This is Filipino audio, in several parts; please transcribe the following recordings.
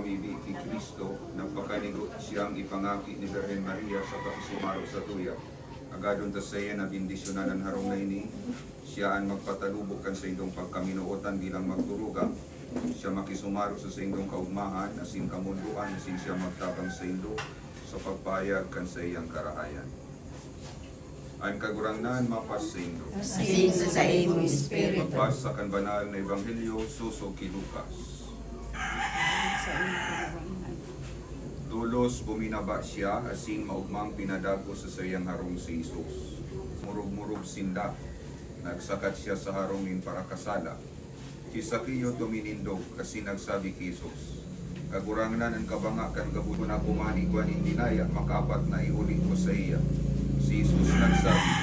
pag-ibig kay Kristo, napakanigot siyang ipangaki ni Birhen Maria sa pakisumaro sa tuya. Agadon ta saya na bindisyonan ang harong na ini, siya ang magpatalubok kan sa indong pagkaminuotan bilang magturuga, siya makisumaro sa indong kaugmahan, asin kamunduan, asin siya magtabang sa indo, sa pagpayag kan sa iyang karahayan. Ang kagurangnan mapas sa indo. Asin sa imong espiritu. Mapas sa kan banal na ebanghelyo suso kay Lucas. Tulos buminaba siya, asin maugmang pinadako sa sayang harong si Isus. Murug-murug sinda, nagsakat siya sa harongin para kasala. Si Sakiyo tuminindog, kasi nagsabi kay Isus, kagurangnan ang kabangakan gabuto na pumanikwan hindi naya, makapat na iuling ko sa iya. Si Isus nagsabi,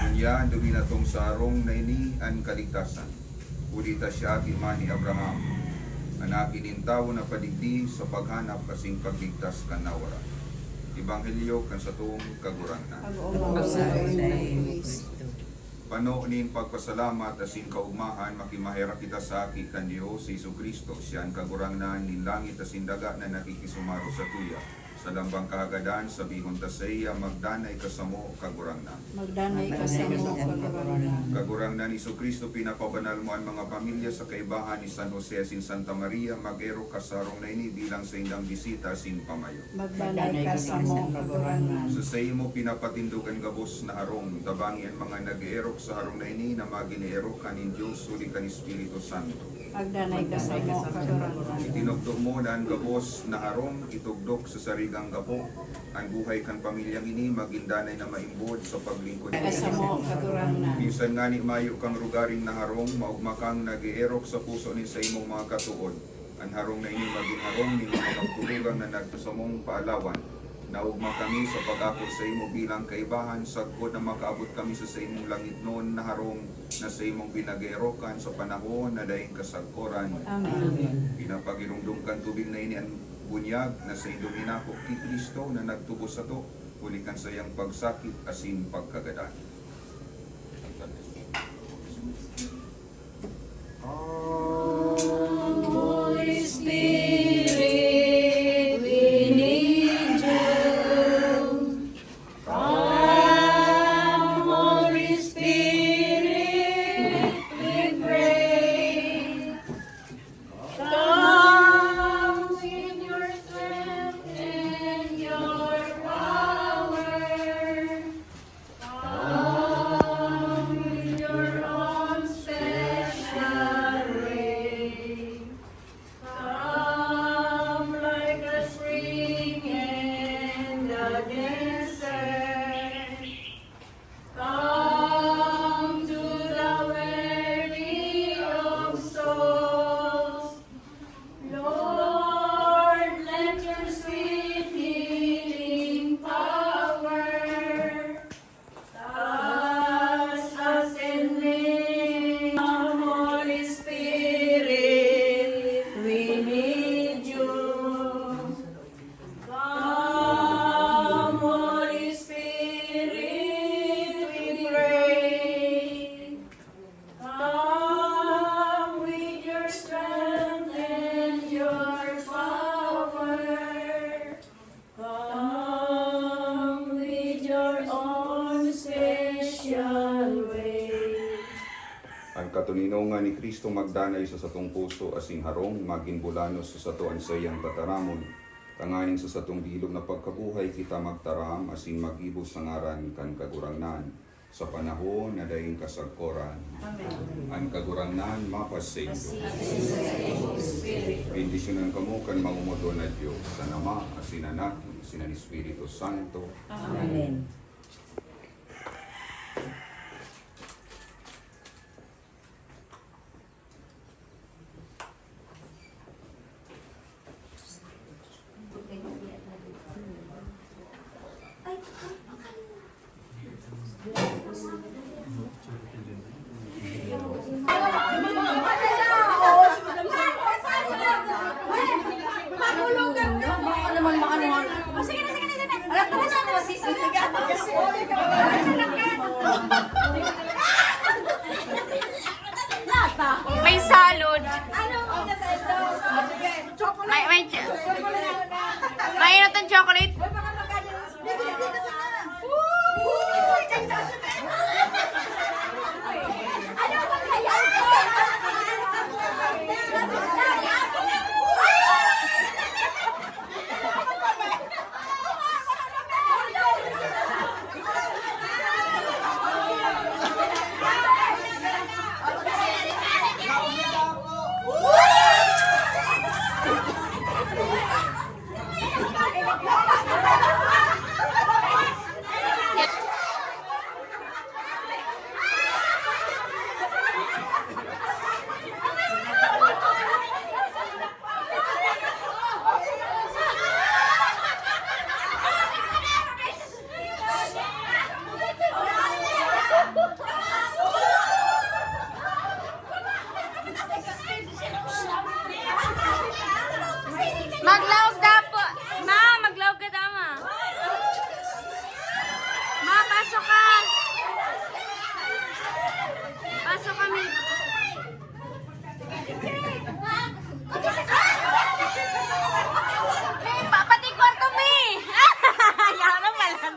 kunya duminatong sa harong na ini ang kaligtasan. Ulita siya at ima ni Abraham, anak inintaw na padigdi sa paghanap kasing pagligtas kanawara. Ebanghelyo kan sa tuong kagurangnan. Pano nin pagpasalamat asin kaugmahan makimahera kita sa aki kan Dios si Jesucristo, siya ang kagurangnan nin langit asin daga na nakikisumaro sa tuya. Sa lambang kahagadan, sabihon ta sa iya, magdanay kasamo kagurangnan. Magdanay kasamo kagurangnan. Kagurangnan ni Jesucristo, pinapabanal mo ang mga pamilya sa kaibahan ni San Jose sin Santa Maria, mag-ero kasarong na ini bilang sa indang bisita sin pamayo. Magdanay kasamo kagurangnan. Sa sayo mo pinapatindugan gabos na harong, tabangi ang mga nag-eerok sa harong na ini na magine-erok kanin Diyos, suli kan Espiritu Santo. Magdanay kasamo kagurangnan. Itinugdok mo na ang gabos na harong, itugdok sa sarigang gapo. Ang buhay kan pamilyang ini, magindanay na maimbod sa paglingkod. Kasamo kagurangnan. Minsan nga ni mayo kang rugaring na harong, maugmakang nag-eerok sa puso ni sa imong mga katuod. Ang harong na ini maging harong ni mga magtulugang na nagtusamong paalawan. Naugma kami sa pag-akot sa imo bilang kaibahan, sagkod na makaabot kami sa imong langit noon na harong na sa imong pinag-eerokan sa panahon na daing kasagkoran. Amen. Pinapagirungdungkan tubig na ini ang bunyag na sa indong inako kay Kristo na nagtubos sa to, ulikan sa iyang pagsakit asin pagkagadan. Holy Spirit, we need you. Come, Holy Spirit, we pray. Come with your strength and your power. Come with your own special way. Come like a spring in the desert. Come to the weary of souls. Lord, let your sweet healing power touch us and live. Holy Spirit, we need you. Come, Holy Spirit, we pray. Come with your strength and your power. Come with your own special way. Ang katuninongan ni Kristo magdanay sa satong puso asing harong, maging bulanos sa satuan sa iyang tataramon. Tanganing sa satong bilog na pagkabuhay kita magtaram asing mag-ibos sa ngaran kan kagurangnan. Sa panahon na daing kasagkoran. Ang kagurangnan mapasendo. Bendisyonan kamo kan mangumudo na Diyos sa Ama, asin Anak, asin ang Espiritu Santo. Amen. May salud. May may... Mainit ang chocolate. Maglawag dapo. Ma, maglawag ka tama. Ma, pasok ka. Pasok kami. Pati kwarto mi. Yaman na pala.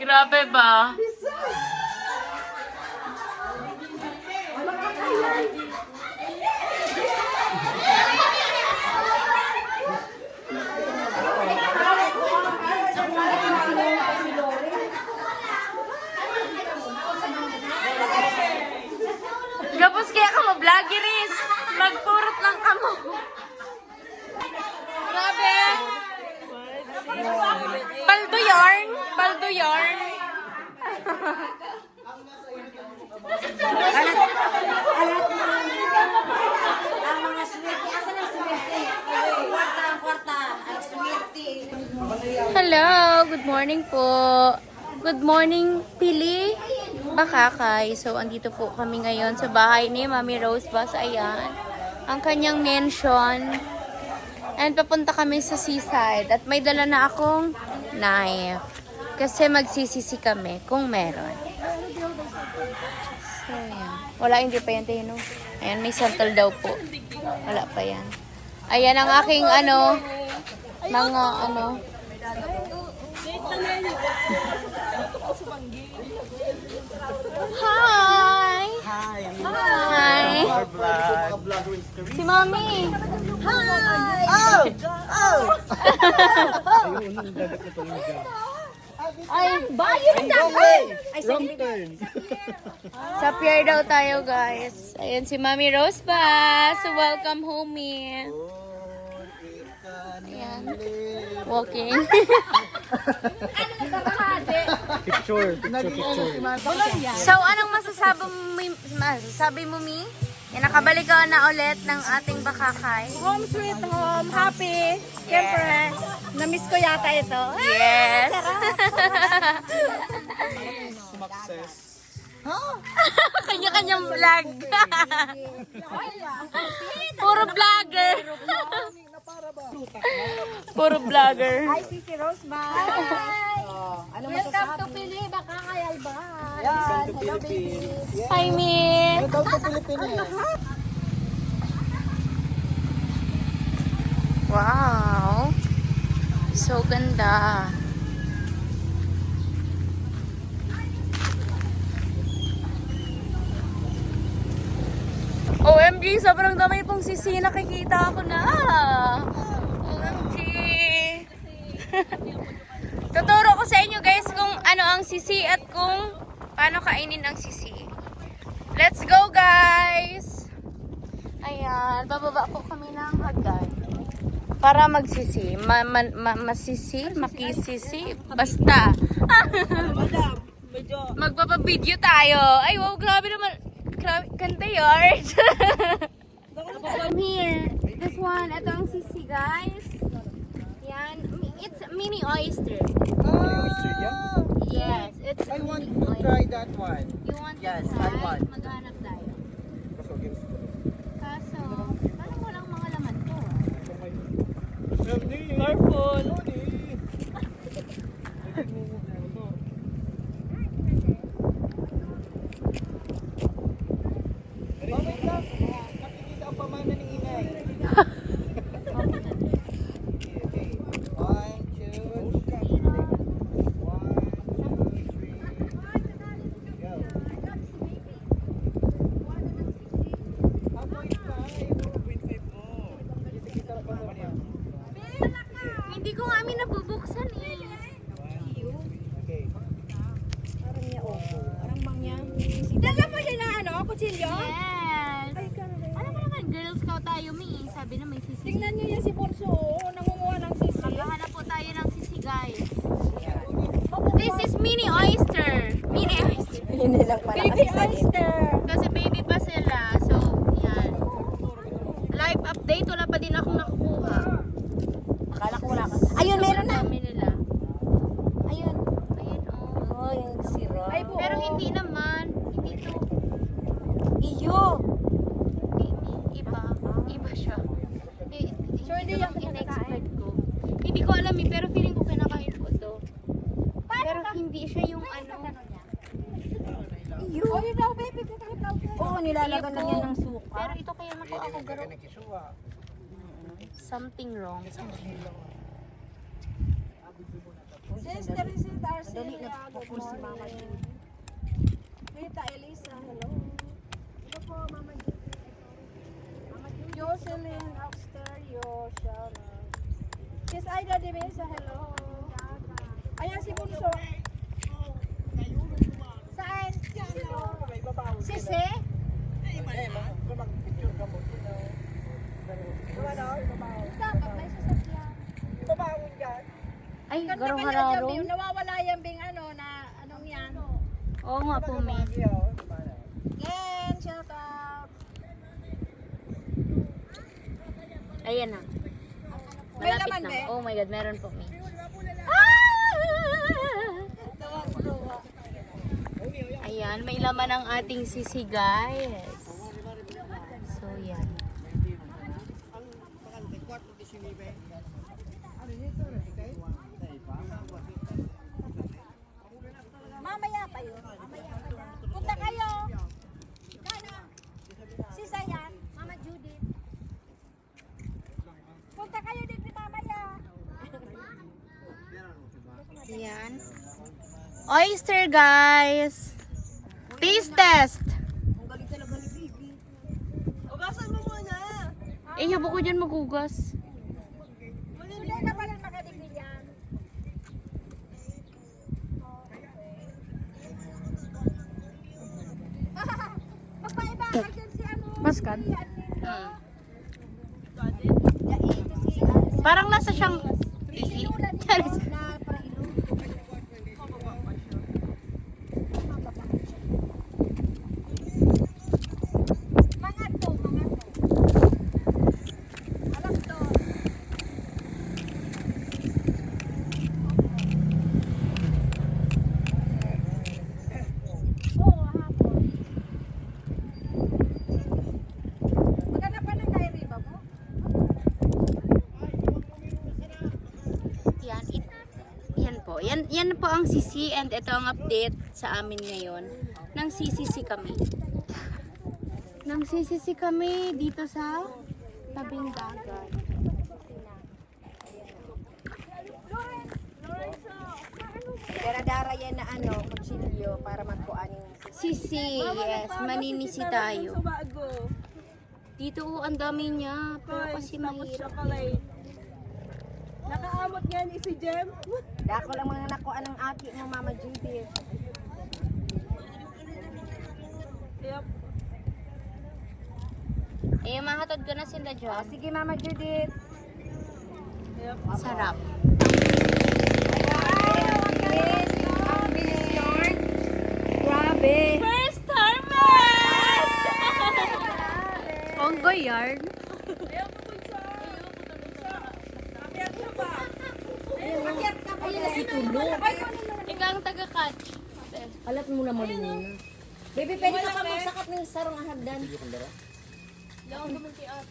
Grabe ba? Gapos kaya ka mo, vloggeries. Magpurot lang ka mo. Grabe. Paldo yarn. Paldo yarn. Ang mga swerte. Asan ang swerte? Kwarta ang kwarta. Ang swerte. Hello, good morning po. Good morning, Pili. Bakakay. So, andito po kami ngayon sa bahay ni Mami Rose Bus. Ayan. Ang kanyang mansion. And papunta kami sa seaside. At may dala na akong knife. Kasi magsisisi kami kung meron. So, ayan. Wala, hindi pa yan tayo, no? Ayan, may santol daw po. Wala pa yan. Ayan ang aking, mga, Hi! Hi! Si Mami! Hi! Oh! Oh! Ay, Bayo na Wrong way! Ay, Wrong turn! sa pier daw tayo, guys. Ayan si Mami Rose Bus. So, welcome home, eh. Ayan. Walking. Picture! So, anong masasabi mo, Mi? Yan, nakabalik ka na ulit ng ating Bakakay. Home sweet home. Happy. Siyempre, na-miss ko yata ito. Yes! Success! Kanya-kanyang vlog. Puro vlogger. Puro vlogger. Hi, Sisi Rose Ma. Ano welcome to Pili. Baka kayal ba? Yan. Hello, baby. Hi, Mi. Welcome to Pilipinas! Wow! So ganda. OMG! Sobrang dami pong sisi. Nakikita ako na. OMG! Tuturo ko sa inyo guys kung ano ang sisi at kung paano kainin ang sisi. Let's go guys! Ayan, bababa po kami ng hagdan. Para magsisi. Masisi? Makisisi? Basta. Magpapabideo tayo. Ay, wow, grabe naman. Grabe, ganda yun. I'm here. This one, ito ang sisi, guys. Yan. It's mini oyster. Yes, it's I want mini to oyster. try that one. You want Yes, to I try? want. Maghanap tayo. Kasi Hindi ko nga amin nabubuksan eh. Dala mo siya na ano, kutsilyo? Yes. Alam mo naman, Girl Scout tayo, May. Sabi na may sisi. Tingnan niyo yan si Ponso, nangunguha ng sisi. Maghahanap po tayo ng sisi, guys. This is mini oyster. Mini oyster. Hindi lang pala Baby oyster. Kasi baby pa sila. So, yan. Live update, wala pa din akong nakukuha. Akala ko wala ka. Ayun, meron na. Dami nila. Ayun. Ayun, oh. Oh, yung siro. Ay, buo. Pero hindi naman. Hindi to. Iyo. Iba. Iba siya. So, hindi yung in-expect ko. Hindi ko alam eh, pero feeling ko kinakain ko to. Pero hindi siya yung ano. Iyo. Oh, yun daw, baby. Oo, nilalagan lang yan ng suka. Pero ito kaya nakuha ko garo. Something wrong. Something wrong. Sister, Rita Arcelia, good morning. Rita Elisa, hello. Hello po, Mama Judy. Mama Judy. Jocelyn Austerio, shout out. Sis Aida de Mesa, hello. Ayan si Bunso. Saan? Sisi? Dapat may sasakyan. Ay, Ganda garo ka niya, hararo. Bing. Nawawala yan, Bing, ano, na, anong yan? Oo nga po, May. Ken, shout out. Ayan na. May Malapit laman, na. be? Oh my God, meron po, May. Ayan, may laman ang ating sisi, guys. So, yan. Mamaya pa yun. Punta kayo. Kana? Si Sayan, Mama Judith. Punta kayo dito mamaya. Ayan. Oyster, guys. Taste test. Ang galing talaga ni baby. Ugasan mo muna. Eh, habo ko dyan magugas. Hindi ka pala makadigil yan. Magpaiba ka dyan si ano. Maskan? Hmm. Ya, ito si Parang nasa siyang... Inulan dito Charis. na pailo. Mga to. Alam to. Oo, hapon. Maganda pa ng diary ba mo? Yan po. Yan po ang sisi and ito ang update sa amin ngayon. Nang sisisi kami. Nang sisisi kami dito sa tabing dagat. Dara-dara yan na ano, kutsilyo para magkuan yung Sisi, yes. Maninisi tayo. Dito ang dami niya. Pero kasi mahirap. Nakaamot yan si Jem. Dako lang mga nakuan ng aki ng Mama Judith. Yep. Eh, mahatod ko na sila Oh, dyan. sige Mama Judith. Yep. Sarap. Ang bilis yarn. Grabe. First harvest! Ongo yarn. Ikaw ang taga-catch. Alat mo na malunod. Baby, pwede ka pa magsakat ng sarong ahagdan.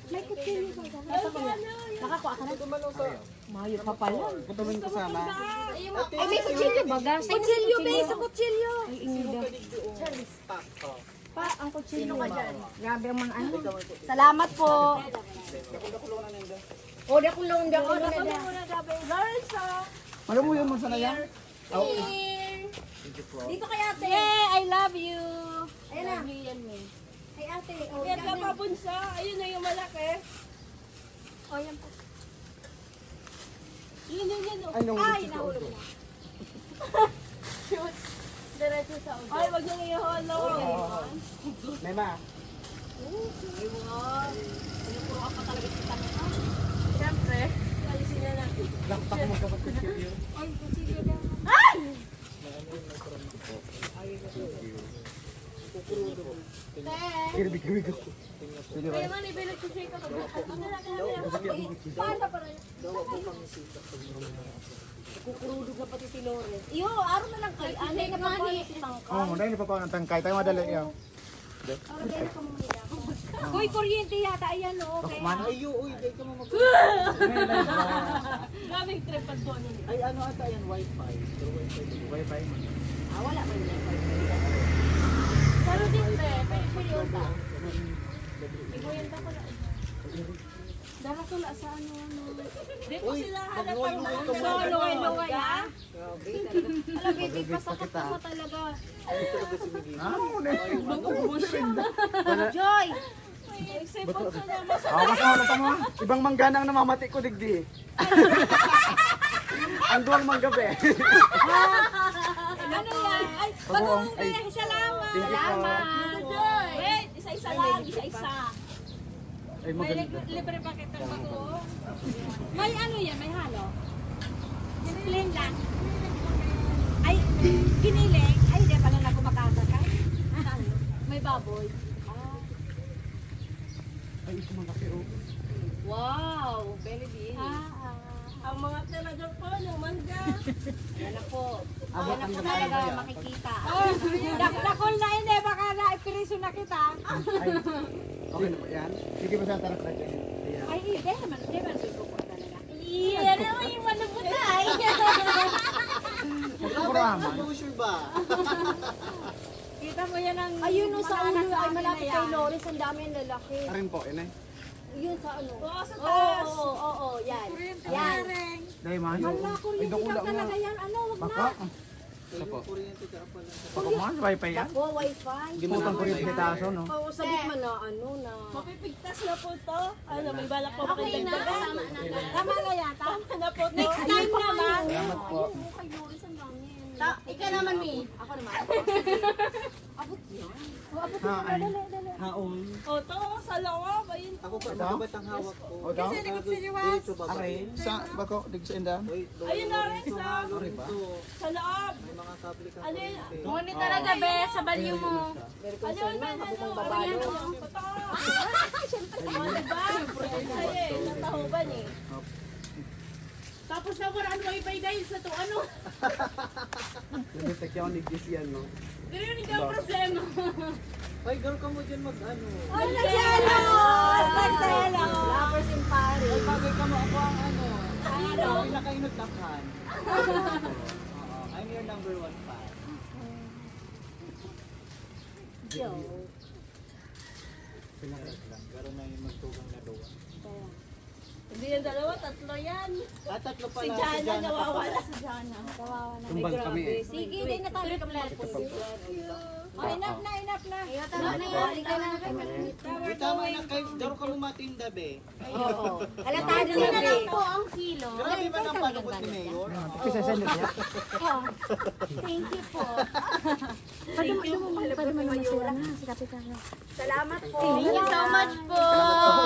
May kutsilyo ka ba? Nakakuha ka na? Mayo ka pala. Putumin ko sana. Ay, may kutsilyo ba? Kutsilyo, babe. Sa kutsilyo. Ay, ingida. Pa, ang kutsilyo. Grabe ang mga ano. Salamat po. O, dakulong na Alam mo yun mo sana yan? Dito kaya ate. Yay! I love you! Ayun na. Love you yan, May. Ay, ate. Oh, Yan ka pa bunso. Ayun na yung malaki. Oh, yan po. Yun. Oh. Ay, nahulog Ay, siya sa nahulog ulo. na. Diretso sa ulo. Ay, wag nang iholo. Mema. Siyempre. Alisin na natin. Lakpak mo kapatid ko yun. Ay, sige na. Kiribig ko. Sige ba? Ay, man, ibilog ko siya ikaw. Paano pa rin? Kukurudog na pati si Lawrence. Iyo, araw na lang kayo. Anay na pa po si Tangka. Oo, dahil pa ng tangkay. Tayo madali yan. Araw na ka mamaya. Hoy, kuryente yata. Ayan, o. Okay. Ay, uy, dahil ka mo mag- Daming tripad po nun. Ay, ano ata yan? Wi-Fi. Pero Wi-Fi man. Ah, wala pa yun. Pero dito, pwede yun ta. Ibuyanta ko na. Dara ko la sa ano. Dito sila hanap mag-luway-luway ang ka mga muna. luway-luway, ha? Alam, baby, pasakot mo talaga. Joy! Nagsipon sa naman sa... Ako kasi wala pa mo. Ibang manggana ang namamati ko digdi. Ang duwang manggabi. Ano yan? Ay, Pag-uong, ay. salamat. Thank you po. Joy! Wait, isa-isa lang, isa-isa. Ay, May maganda. libre pa kita bago. May ano yan, may halo. Plain lang. Ay, kiniling. Ay, hindi pala na kumakasa ka. May baboy. Ay, ito malaki oh. Wow, very big. Ang mga tinador po, yung mangga. Yan na po. Abot Yan na ang po gabi talaga yan. makikita. Dakol na hindi, baka na-ipriso na kita. Ay, okay na ba yan? Sige ba sa tarak na dyan? Ayan. Ay, hindi naman. Hindi naman biko po talaga. Iya, naman yung malubutay. Kuraman. Kita mo yan ang... Ayun no, sa ulo mga ay malapit na kay yan. Loris. Ang dami ang lalaki. Arin po, inay. Yun sa ano. Oo, sa Oo, taas. oo, yan. Yan. Dahil man. Hala, Ay, kuryente dakula lang nga. talaga yan. Ano, wag Baka. na. Isa po. Baka man, wifi yan? Ako, wifi. Putang kuryente sa taso, no? Oo, sa gitna na, ano na. Mapipigtas na po to. Ano, may balak po Okay na. Tama na. Tama na yata. Tama na po to. Next time naman. Salamat po. Ayun, kay Loris ang dami. Ikaw naman, Mi. Ako naman. Abot yan. Oh, abot Ha, yan. ay. Dali, dali. Haon. O, to, sa loob. Ayun. Ako pa, Ito? magabat ang hawak ko. O daw? Dito ba? Aray. Sa, bako, dig sa inda. Ayun na rin sa... ba? Sa loob. May mga kable ka. Ano yun? Ngunit talaga, be, sa balyo mo. Very Ano concerned yun? man, habang Ano? babalo. Ito. O, diba? Sa'yo eh. Sa tahuban eh. Tapos naman, ano ay bay dahil sa to? Ano? Nag-detect yung nigis yan, no? Ganyan hindi ang problema. Ay, girl ka mo dyan mag-ano. Ay, nagselos! Nagselos! Lovers in Paris. Ay, bagay ka mo ako ang ano. Ano? Ay, nakainagdakan. Oo, I'm your number one fan. Joe. Pero na yung magtugang na doon. Hindi yan dalawa, tatlo yan. Tatlo Si pala. Jana nawawala. Si Jana. Kawawa na. Tumbang kami eh. Sige, hindi na tayo kapag. Oh, enough na, enough na. Ayaw, tama na yan. Halika na. Ay, tama na kayo. Daro ka mo matinda, be. Oo. Alatado na na rin. lang po ang kilo. Grabe ba ng palabot ni Mayor? Kasi sa send niya. Thank you po. Salamat po. Thank you so much po,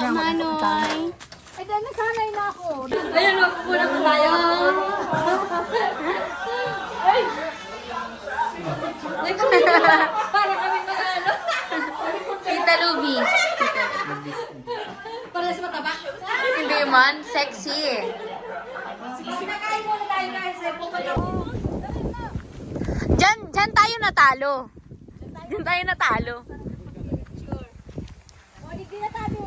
Manoy. Ay, dahil nasanay na ako. Ayun, magpupunan po tayo. Para kami mag-ano. Tita Ruby. Para sa mataba. Hindi man, sexy. Nakain muna tayo guys. Diyan tayo natalo. Diyan tayo natalo. O, di kinatabi.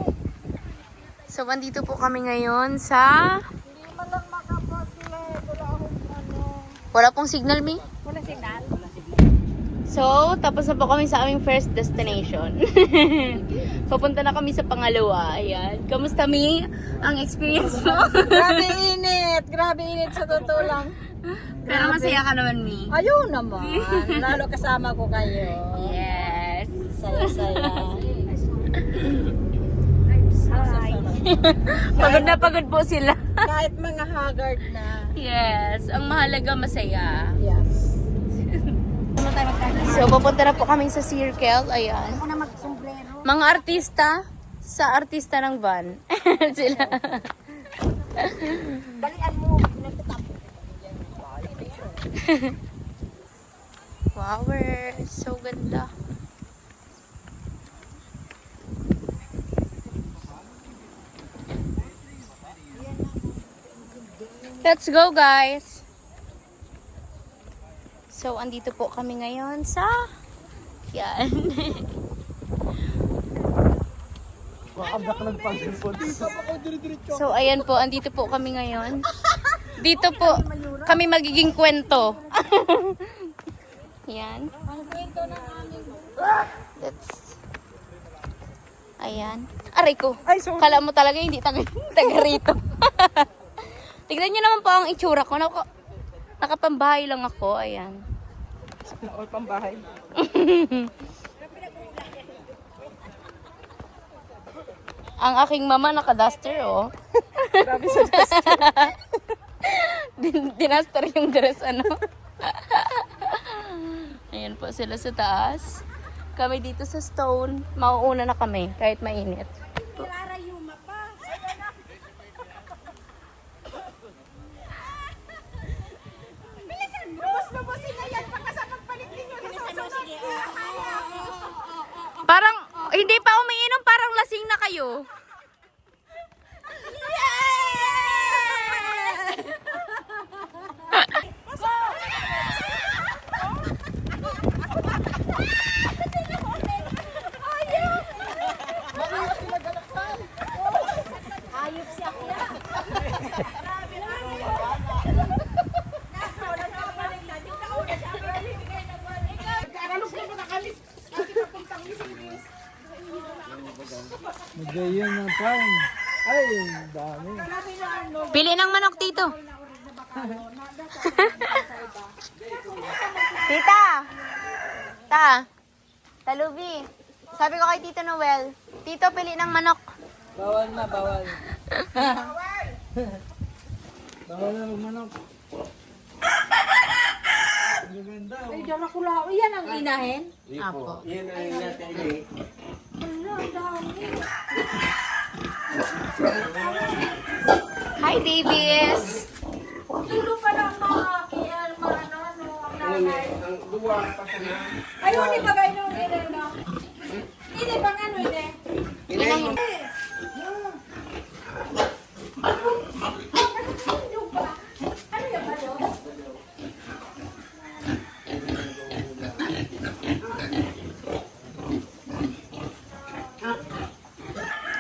So, andito po kami ngayon sa... Hindi man lang makapag-play. Wala akong ano. Wala pong signal, Mi. Wala signal. So, tapos na po kami sa aming first destination. Papunta na kami sa pangalawa. Ayan. Kamusta, Mi? Ang experience mo? Grabe init. Grabe init sa totoo lang. Pero masaya ka naman, Mi. Ayun naman. Lalo kasama ko kayo. Yes. Saya-saya. Hi. Pagod po sila. Kahit mga haggard na. Yes, ang mahalaga masaya. Yes. Ano tayo magkakaroon? So, pupunta na po kami sa Circle. Ayan. Ako na mag-sombrero. Mga artista sa artista ng van. Sila. Dalian mo. Nagtatap. Flower. So ganda. Let's go, guys. So, andito po kami ngayon sa yan. Makabdak ng pag-ipon. So, ayan po, andito po kami ngayon. Dito po kami magiging kwento. Yan. Ang kwento ng aming That's... Ayan. Aray ko. Kala mo talaga hindi taga rito. Tignan nyo naman po ang itsura ko. Nakapambahay lang ako. Ayan. O, pambahay. Ang aking mama naka-duster, oh. Grabe sa duster. Dinaster yung dress, ano. Ayan po sila sa taas. Kami dito sa stone. Mauuna na kami kahit mainit. Larayuma pa. Bilisan mo. Lubos-lubosin na yan. Baka sa pagpalit ninyo na susunod. Parang, hindi pa umiinom, parang lasing na kayo. Ayop siya kaya. Magayon ng time. Ay, ang dami. Pili ng manok, Tito. Tita! Talubi. Sabi ko kay Tito Noel, Tito, pili ng manok. Bawal na, bawal. Bawal na magmanok. Ang ganda. Ay, dara ko lang. Yan ang inahin. Apo. Yan ang natin eh. Hi, babies! Tulo pa lang mga kiyal, mga ano, ang nanay. Ang duwa pa siya na. Ayaw, di ba kayo nung no? Hindi bang ano, hindi? Ano yung ano?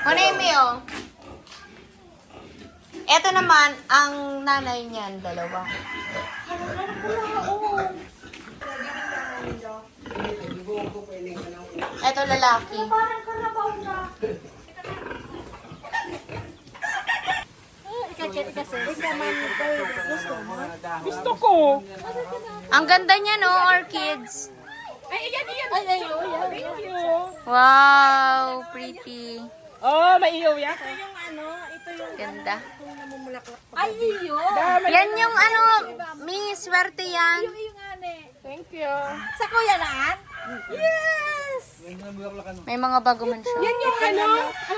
Ano yung Mio? Ito naman, ang nanay niyan, dalawa. Ito lalaki. Parang karabaw na. Gusto ko. Ang ganda niya, no, orchids. Ay, Thank you. Wow, pretty. Oh, may iyo yan. Ganda. Ay, iyo. Yan yung ano, mi, swerte yan. Thank you. Sa kuya naan? Yes! May mga bago man siya. Yan yung ano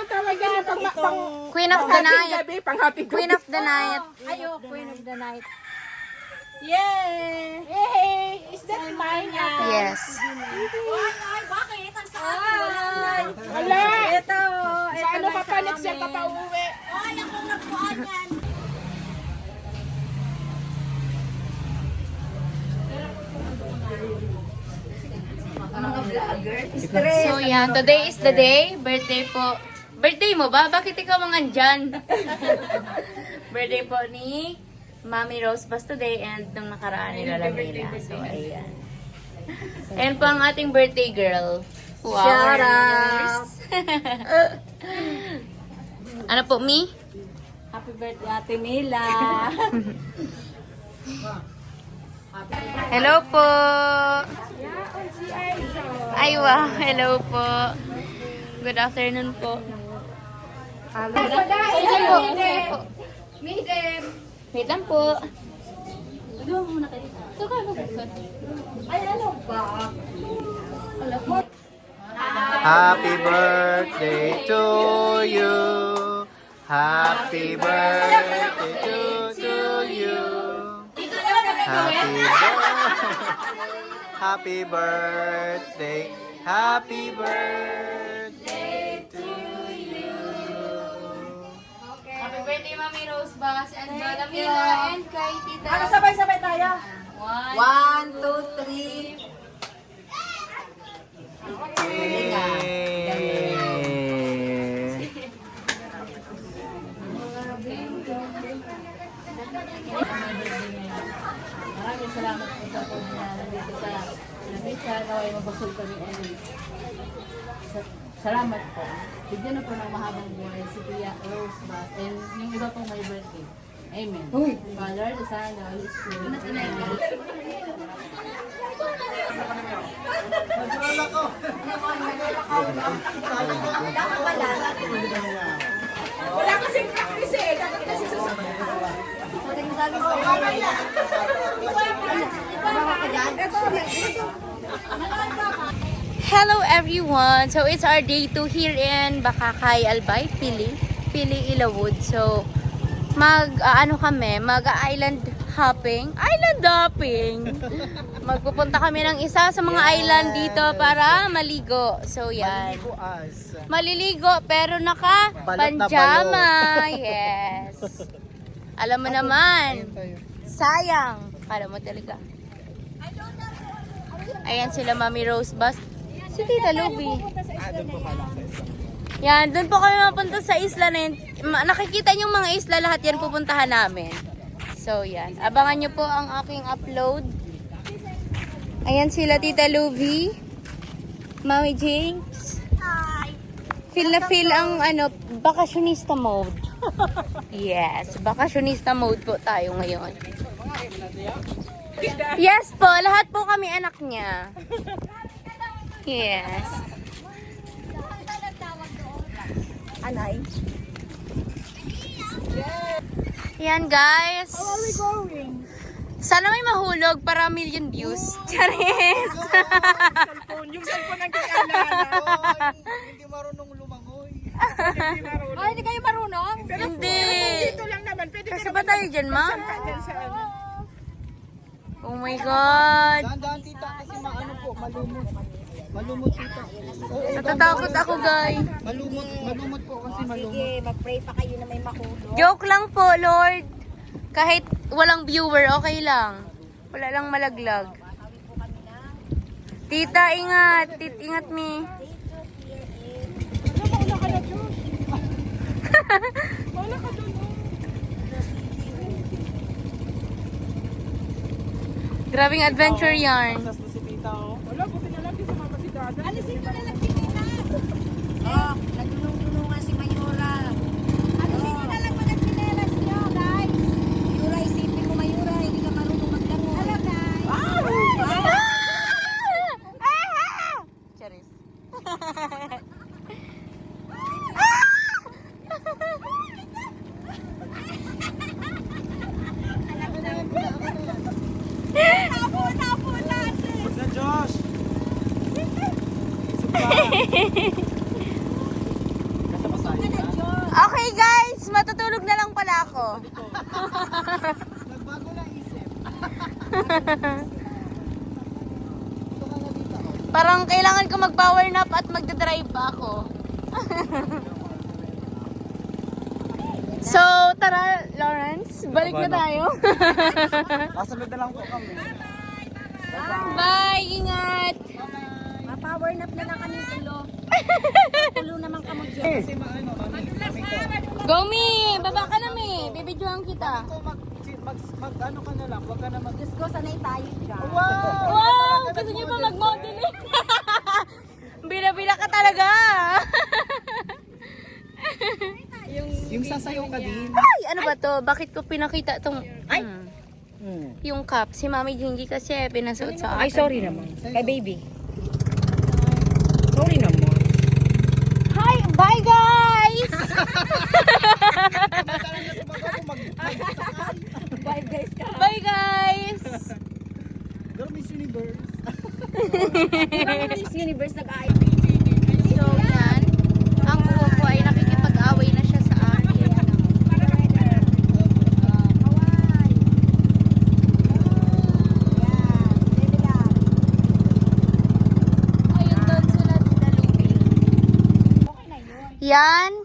tawag yan? Pang Queen of the night. gabi, panghating gabi. Queen of the night. Ayo, Queen of the Night. Yay! Yay! Is that mine? Yes. Ay, bakit? Ang sa akin. Hala! Ito. Sa ano ka pa, next year ka pa uuwi. Ay, ako nagpuan yan. So yan, today is the day. Birthday po. Birthday mo ba? Bakit ikaw ang andyan? Birthday po ni Mami Rose Bas today and nung nakaraan nila Lamila. So ayan. Ayan po ang ating birthday girl. Wow. Shout out. Ano po, Mi? Happy birthday, Ate Mila. Hello po. Ay, wow. Hello po. Good afternoon po. Sige po. Sige po. Wait lang po. Magawa mo muna kayo. Ito ka, ay, ano ba? Happy birthday to you. Happy birthday to you. Happy birthday. Happy birthday to you. Happy birthday, Mami Rose Bass and Lola Mila and kay Tita. Ano, sabay-sabay tayo? 1, 2, 3. Maraming salamat po sa pagmamahal dito sa Lamesa. Naway mabasol kami ulit. Salamat po. Bigyan na po ng mahabang buhay si Tia Rose Bass and yung iba pong may birthday. Amen. Father, the Son, the Holy Spirit. Wala kasing practice eh. Dapat kasi Hello everyone! So it's our day 2 here in Bakakay, Albay, Pili Ilawod. So mag-island hopping. Magpupunta kami ng isa sa mga island dito para maligo. So yan. Maliligo pero naka Balot na panjama. Yes. Alam mo naman. Sayang. Alam mo talaga. Ayan sila Mami Rose Bass. Si Tita Luby. Yan, doon po kami mapunta sa isla na yun. Nakikita niyo mga isla, lahat yan pupuntahan namin. So yan, abangan niyo po ang aking upload. Ayan sila Tita Luby. Mami Jinx. Feel na feel ang bakasyonista mode. Yes, bakasyonista mode po tayo ngayon. Yes po, lahat po kami anak niya. Yes. Anay. Yan guys. How are we going? Sana may mahulog para million views. Charis. Yung cellphone ng kaya Hindi marunong lumangoy. Ay, hindi kayo marunong? Hindi. Dito lang naman. Pwede Kasi ba tayo dyan, ma? dyan sa ano. Oh my God. Dahan-dahan tita kasi maano po, malumot. Malumot tita. Natatakot ako, guys. Malumot po kasi malumot. Sige, mag-pray pa kayo na may makulong. Joke lang po, Lord. Kahit walang viewer, okay lang. Wala lang malaglag. Tita, ingat. Ingat me. Wala ka na, Diyos. Wala ka doon. Grabing adventure yarn. Wala, buti na lang di sumama si Dada. Alisin ko na lang si Pinas. Oh, nagdulong-dulungan si Mayura. Alisin ko na lang mga chinelas nyo, guys. Mayura, isipin mo Mayura, hindi ka marunong maglangoy. Hello, guys. Charis. Tapo na. Huwag na Josh! Okay guys, matutulog na lang pala ako. Nagbago na isip. Parang kailangan ko mag-power nap at magdadrive pa ako. So, tara, Lawrence, balik na tayo. Kasunod na lang po kami. Bye, ingat. Ma-power nap na lang kami tulo. Tulo naman kamo dyan. Kasi maano kami. Go me, baba ka na me, bibidyohan kita. Mag-ano ka na lang, huwag ka na mag... Diyos ko, sanay tayo dyan. Wow, gusto niyo pa mag-modeling? Bila-bila ka talaga. Yung sasayaw ka din. Ay, ano ba to? Bakit ko pinakita tong... Ay! Yung cup. Si Mami Jingy kasi pinasuot sa akin. Ay, sorry naman. Kay baby. Sorry naman. Bye guys! Bye guys ka. Bye guys! Pero Miss Universe. Miss Universe nag-ay. So yan, ang kuko ko ay nakikipag-away na siya sa akin. Ayun doon sila dalubing. Yan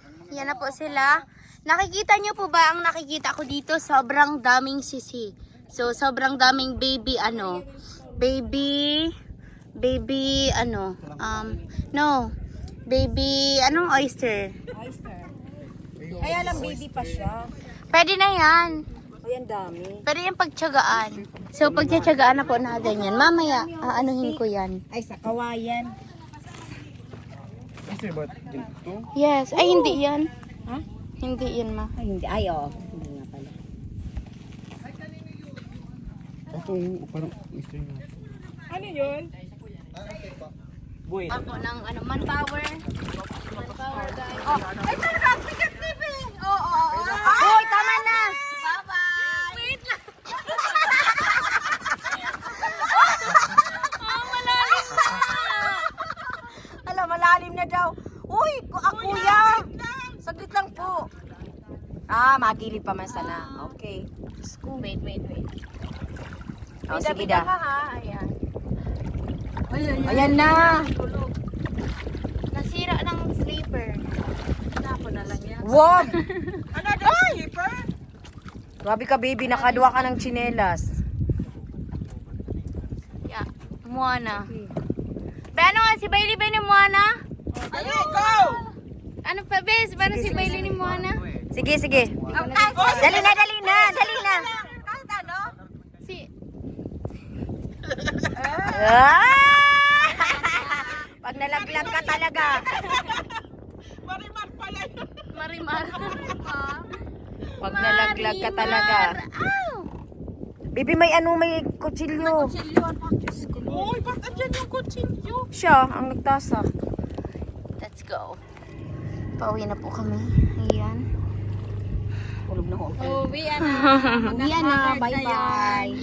na po sila. Nakikita nyo po ba ang nakikita ko dito? Sobrang daming sisi. So, sobrang daming baby oyster. Oyster. Kaya lang baby pa siya. Pwede na yan. O yan dami. Pwede yung pagtyagaan. So, pagtyagaan na po natin yan. Mamaya, aanuhin ko yan. Ay, sa kawayan. Miss ba dito? Yes. Ay, hindi yan. Ha? Hindi yan, ma. Ay, hindi. Ay, oo. Hindi nga pala. Itong parang mystery nga. Buhay. Ako ng manpower. Manpower, guys. Oh, ay, sarap! Pikat TV! Oo. Uy, tama na! Bye-bye! Wait lang! Malalim na! Ala, malalim na daw. Uy, kuya! Saglit lang po. Magilid pa man sana. Okay. Wait. Oh, sige da. Ha, ayan. Ayan na. Nasira ng sleeper. Napo na lang yan. Wag! Ano daw, sleeper? Grabe ka, baby. Nakadwa ka ng tsinelas. Yeah. Moana. Ano nga si Bailey ba ni Moana? Ano pa, Bes? Paano si Bailey ni Moana? Sige. Dali na. Si... Pag nalaglag ka talaga. Marimar. Pag nalaglag ka talaga. Ow! Baby, may kutsilyo. Uy, ba't andyan yung kutsilyo? Siya, ang nagtasak. Let's go. Pauwi na po kami. Ayan. Kulog na ko. Uwi na. Uwian na. Bye-bye.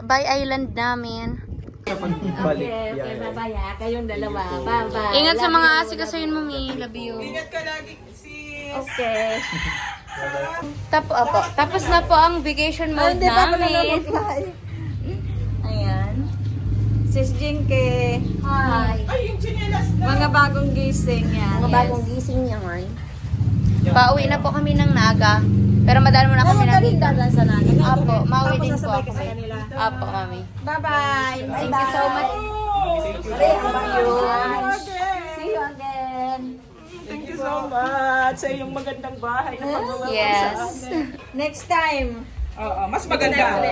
Bye island namin. Balik. Okay, bye-bye ha. Kayong dalawa. Bye-bye. Ingat sa mga asikasuhin, mami. Love you. Ingat ka lagi, sis. Okay. Tapos na po ang vacation mode namin. Ayan. Sis Jinke. Hi. Mga bagong gising yan. Mga bagong gising niya ngayon. Pauwi na po kami ng Naga. Pero madali muna kami nandito. Dalan sa namin. Apo, mauwi din po ako. Apo, mami. Bye-bye. Thank you so much. See you again. Thank you so much sa iyong magandang bahay na pagawa mo sa Yes. amin. Next time. Oo, mas maganda.